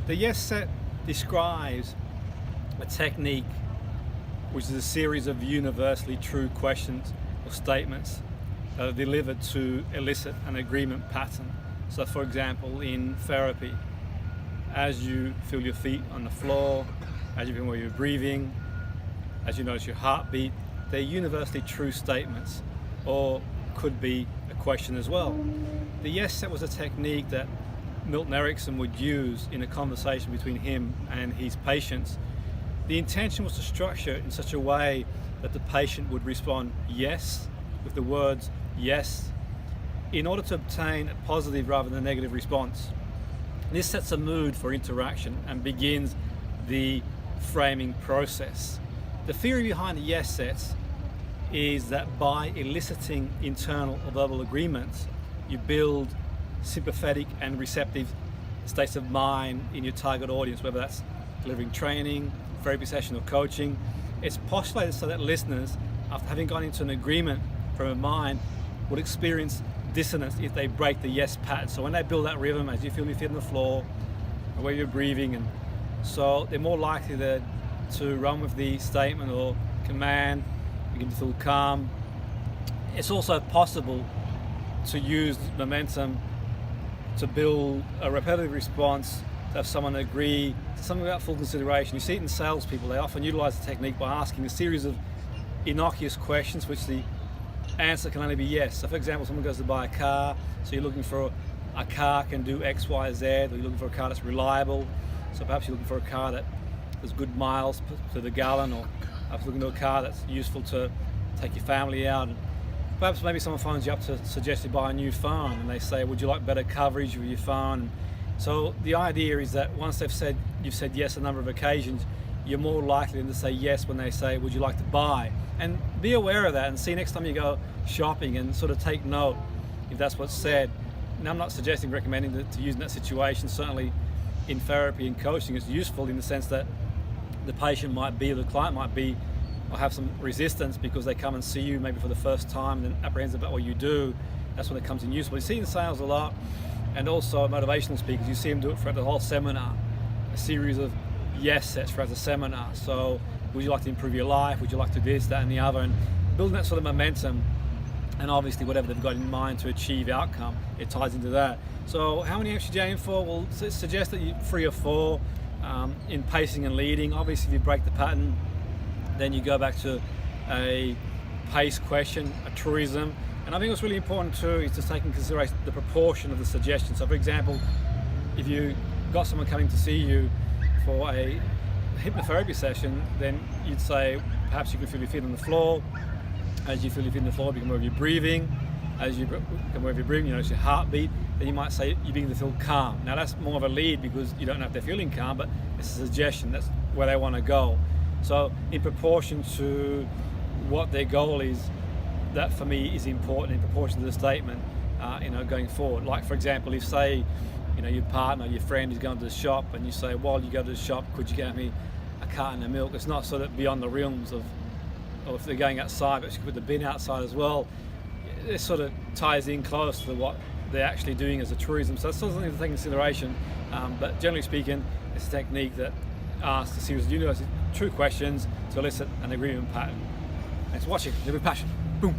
The yes set describes a technique which is a series of universally true questions or statements that are delivered to elicit an agreement pattern. So for example, in therapy, as you feel your feet on the floor, as you feel where you're breathing, as you notice your heartbeat, they're universally true statements, or could be a question as well. The yes set was a technique that Milton Erickson would use in a conversation between him and his patients. The intention was to structure it in such a way that the patient would respond yes with the words yes in order to obtain a positive rather than a negative response. This sets a mood for interaction and begins the framing process. The theory behind the yes sets is that by eliciting internal or verbal agreements, you build sympathetic and receptive states of mind in your target audience, whether that's delivering training, therapy session, or coaching. It's postulated so that listeners, after having gone into an agreement from a mind, would experience dissonance if they break the yes pattern. So when they build that rhythm, as you feel your feet on the floor, and where you're breathing, and so they're more likely to run with the statement or command, begin to feel calm. It's also possible to use momentum to build a repetitive response, to have someone agree to something without full consideration. You see it in salespeople. They often utilize the technique by asking a series of innocuous questions which the answer can only be yes. So for example, someone goes to buy a car, so you're looking for a car can do X, Y, Z, or you're looking for a car that's reliable. So perhaps you're looking for a car that has good miles to the gallon, or perhaps looking for a car that's useful to take your family out. And perhaps maybe someone phones you up to suggest you buy a new phone, and they say, would you like better coverage with your phone? So the idea is that once you've said yes a number of occasions, you're more likely to say yes when they say, would you like to buy? And be aware of that, and see next time you go shopping, and sort of take note if that's what's said. Now, I'm not suggesting, recommending to use in that situation. Certainly in therapy and coaching, it's useful in the sense that the patient might be, or the client might be, or have some resistance because they come and see you maybe for the first time and apprehensive about what you do. That's when it comes in useful. You see in sales a lot, and also motivational speakers, you see them do it throughout the whole seminar, a series of yes sets throughout the seminar. So would you like to improve your life? Would you like to do this, that, and the other? And building that sort of momentum, and obviously whatever they've got in mind to achieve outcome, it ties into that. So how many should you aim for? Well, suggest that you 3 or 4 in pacing and leading. Obviously, if you break the pattern, then you go back to a pace question, a truism. And I think what's really important too is to take into consideration the proportion of the suggestion. So for example, if you got someone coming to see you for a hypnotherapy session, then you'd say perhaps you can feel your feet on the floor. As you feel your feet on the floor, become aware of your breathing. As you become aware of your breathing, you notice your heartbeat. Then you might say you begin to feel calm. Now that's more of a lead because you don't know if they're feeling calm, but it's a suggestion. That's where they want to go. So in proportion to what their goal is, that for me is important in proportion to the statement, going forward. Like for example, if say, your partner, your friend is going to the shop, and you say, while you go to the shop, could you get me a carton of milk? It's not sort of beyond the realms of, or if they're going outside, but you could put the bin outside as well. It sort of ties in close to what they're actually doing as a truism. So it's something to take into consideration. But generally speaking, it's a technique that asks a series of universal true questions to elicit an agreement pattern. Thanks for watching. Live with passion. Boom.